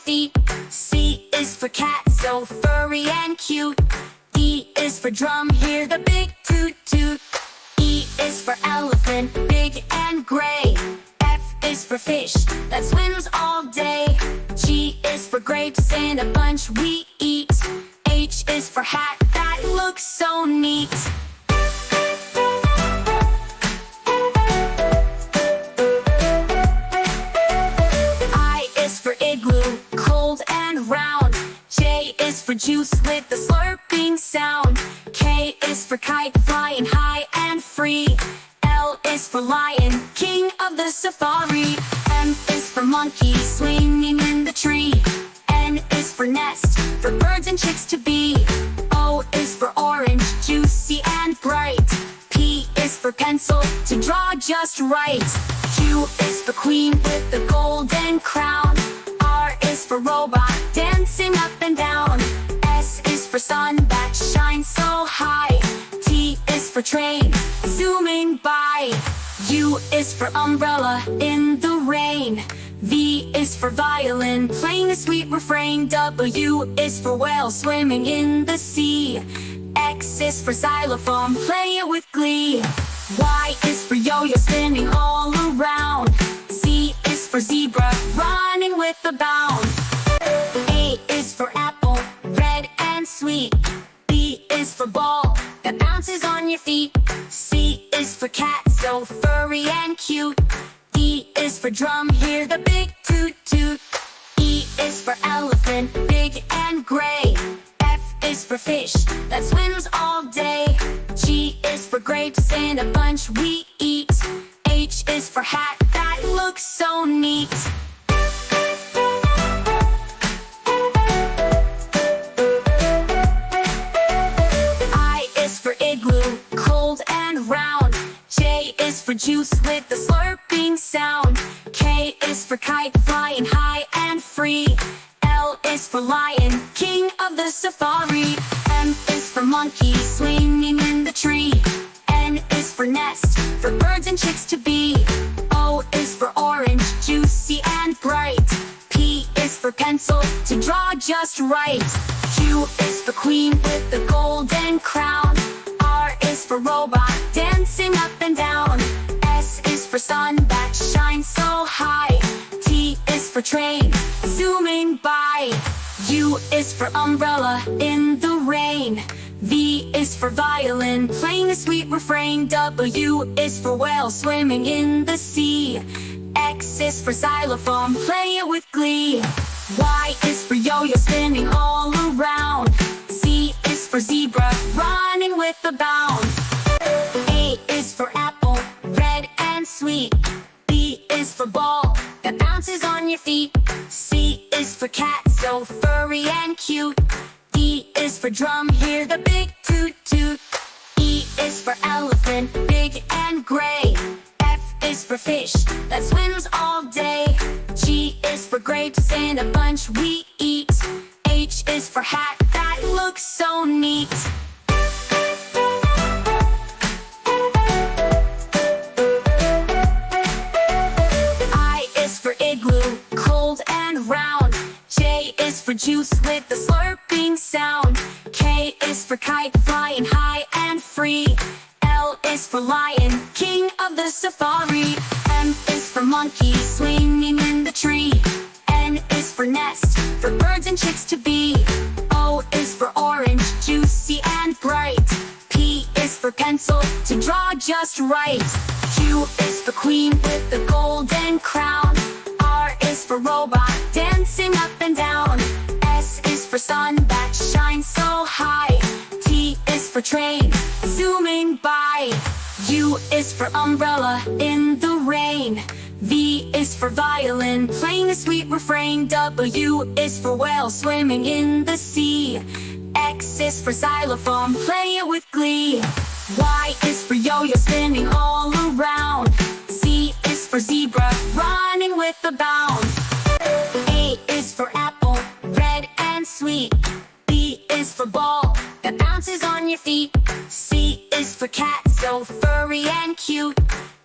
feet. C is for cat, so furry and cute. D is for drum, hear the big toot toot. E is for elephant, big and gray. F is for fish that swims all day. G is for grapes in a bunch we eat. H is for hat that looks so neat. I is for igloo, cold and round. J is for juice with the slurping sound. K is for kite, flying high and free. L is for lion, king of the safari. M is for monkey, swinging in the tree. N is for nest, for birds and chicks to be. O is for orange, juicy and bright. P is for pencil, to draw just right. Q is for queen with the golden crown. R is for robot, dancing up and down. S is for sun that shines so high. T is for train, zooming by. U is for umbrella in the rain. V is for violin, playing a sweet refrain. W is for whale, swimming in the sea. X is for xylophone, play it with glee. Y is for yo-yo, spinning all around. Z is for zebra, running with a bound. A is for apple, red and sweet. B is for ball, that bounces on your feet. C is for cat, so furry and cute. D is for drum, hear the big toot toot. E is for elephant, big and gray. F is for fish that swims all day. G is for grapes in a bunch we eat. H is for hat that looks so neat. I is for igloo, cold and round. J is for juice with the slurping sound. K is for kite, flying high and free. L is for lion, king of the safari. M is for monkey, swinging in the tree. N is for nest, for birds and chicks to be. O is for orange, juicy and bright. P is for pencil, to draw just right. Q is for queen with the golden crown. R is for robot, dancing up and down. S is for sun that shines so high. T is for train, zooming by. U is for umbrella in the rain. V is for violin, playing a sweet refrain. W is for whale, swimming in the sea. X is for xylophone, play it with glee. Y is for yo-yo, spinning all around. Z is for zebra, running with a bound. A is for apple, red and sweet. B is for ball, that bounces on your feet. C is for cat, so furry and cute. D is for drum, hear the big toot toot. E is for elephant, big and gray. F is for fish that swims all day. G is for grapes in a bunch we eat. H is for hat that looks so neat. I is for igloo, cold and round. J is for juice with the slurping sound. K is for kite, flying high and free. L is for lion, king of the safari. M is for monkey, swinging in the tree. N is for nest, for birds and chicks to be. O is for orange, juicy and bright. P is for pencil, to draw just right. Q is for queen with the golden crown. R is for robot, dancing up and down. S is for sun that shines so high. T is for train, zooming by. U is for umbrella in the rain. V is for violin, playing a sweet refrain. W is for whale, swimming in the sea. X is for xylophone, play it with glee. Y is for yo-yo, spinning all around. Z is for zebra, running with a bound. A is for apple, red and sweet. B is for ball, that bounces on your feet. C is for cat, so furry and cute.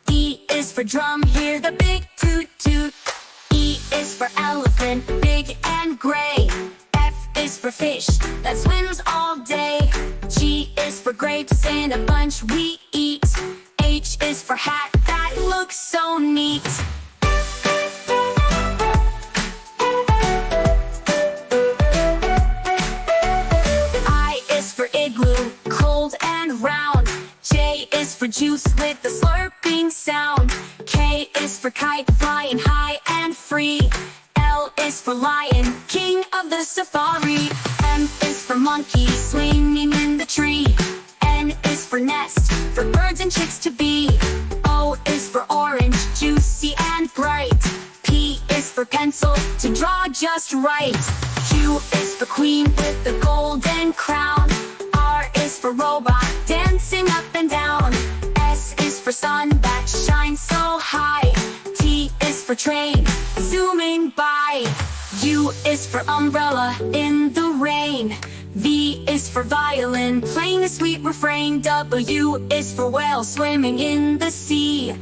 D is for drum, hear the big toot toot. E is for elephant, big and gray. F is for fish that swims all day. G is for grapes in a bunch we eat. H is for hat that looks so neat. I is for igloo, cold and round. J is for juice with the slurping sound. K is for kite flying high and free. L is for lion, king of the safari. M is for monkey swinging in the tree. N is for nest, for birds and chicks to be. O is for orange, juicy and bright. P is for pencil, to draw just right. Q is for queen with the golden crown. R is for robot, dancing up and down. S is for sun that shines so high. T is for train, zooming by. U is for umbrella in the rain. V is for violin, playing a sweet refrain. W is for whale swimming in the sea.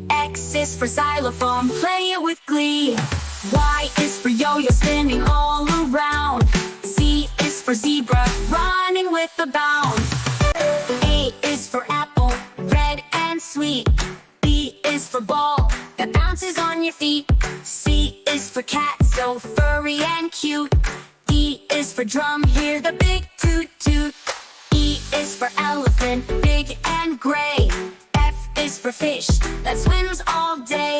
X is for xylophone, play it with glee. Y is for yo-yo spinning all around. Z is for zebra, running with a bound. A is for apple, red and sweet. B is for ball, that bounces on your feet. C is for cat, so furry and cute. D is for drum, hear the big toot toot. E is for elephant, big and gray. F is for fish that swims all day.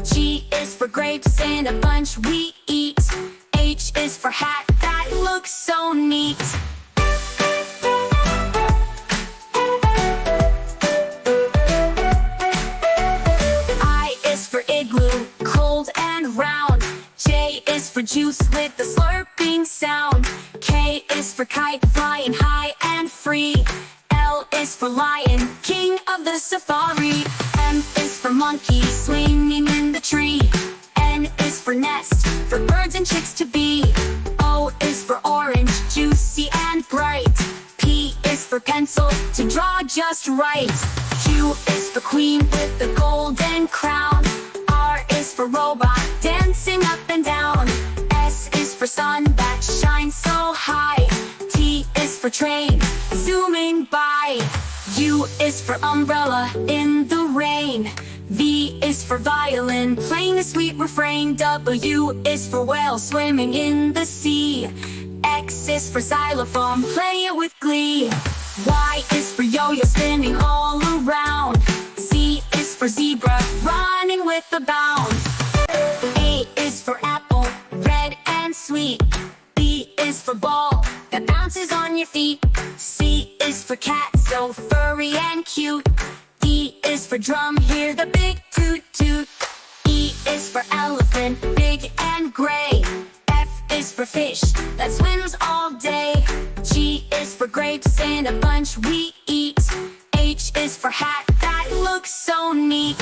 G is for grapes in a bunch we eat. H is for hat that looks so neat. I is for igloo, cold and round. J is for juice with the slurping sound. K is for kite flying high and free. L is for lion, king of the safari. M is for monkey swinging in the tree. N is for nest, for birds and chicks to be. O is for orange, juicy and bright. P is for pencil, to draw just right. Q is for queen with the golden crown. R is for robot, dancing up and down. S is for sun that shines so high. T is for train, zooming by. U is for umbrella in the rain. V is for violin, playing a sweet refrain. W is for whale swimming in the sea. X is for xylophone, play it with glee. Y is for yo-yo spinning all around. Z is for zebra, running with a bound. A is for apple, red and sweet. B is for ball, that bounces on your feet. C is for cat, so furry and cute. D is for drum, hear the big toot toot. E is for elephant, big and gray. F is for fish that swims all day. G is for grapes in a bunch we eat. H is for hat that looks so neat.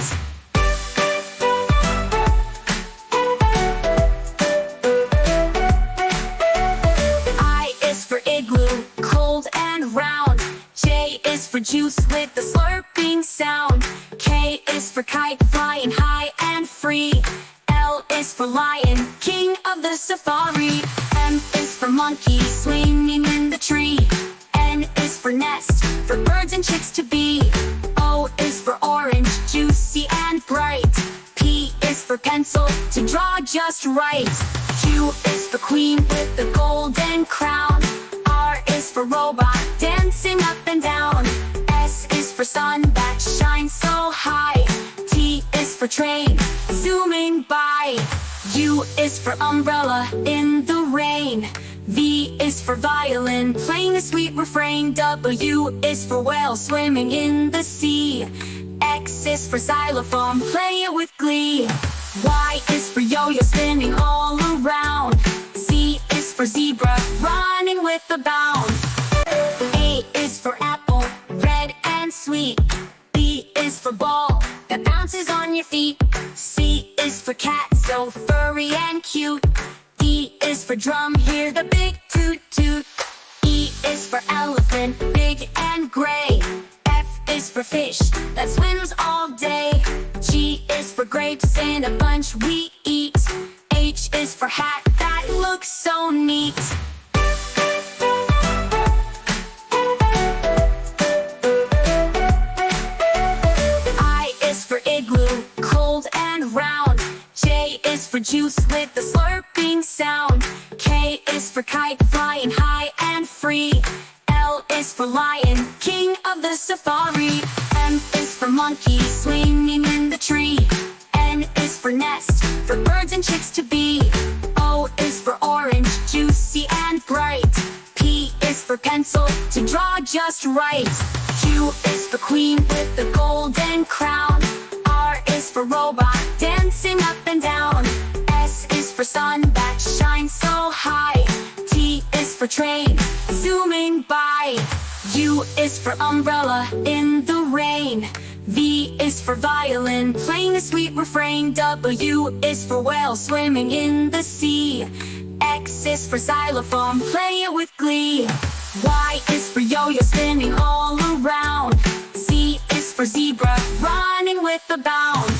I is for igloo, cold and round. J is for juice with the slurping sound. K is for kite flying high and free. L is for lion, king of the safari. M is for monkey swinging in the tree. N is for nest, for birds and chicks to be. O is for orange, juicy and bright. P is for pencil, to draw just right. Q is for queen with the golden crown. R is for robot, dancing up and down. S is for sun that shines so high. T is for train, zooming by. U is for umbrella in the rain. V is for violin, playing a sweet refrain. W is for whale swimming in the sea. X is for xylophone, play it with glee. Y is for yo-yo spinning all around. Z is for zebra, running with a bound. A is for apple, red and sweet. B is for ball, that bounces on your feet. C is for cat, so furry and cute. D is for drum, hear the big toot toot. E is for elephant, big and gray. F is for fish that swims all day. G is for grapes in a bunch we eat. H for hat that looks so neat. I is for igloo, cold and round. J is for juice with the slurping sound. K is for kite flying high and free. L is for lion, king of the safari. M is for monkey, swinging in the tree. N is for nest, for birds and chicks to be. O is for orange, juicy and bright. P is for pencil, to draw just right. Q is for queen with the golden crown. R is for robot, dancing up and down. S is for sun that shines so high. T is for train, zooming by. U is for umbrella in the rain. V is for violin, playing a sweet refrain. W is for whale, swimming in the sea. X is for xylophone, play it with glee. Y is for yo-yo, spinning all around. Z is for zebra, running with a bound.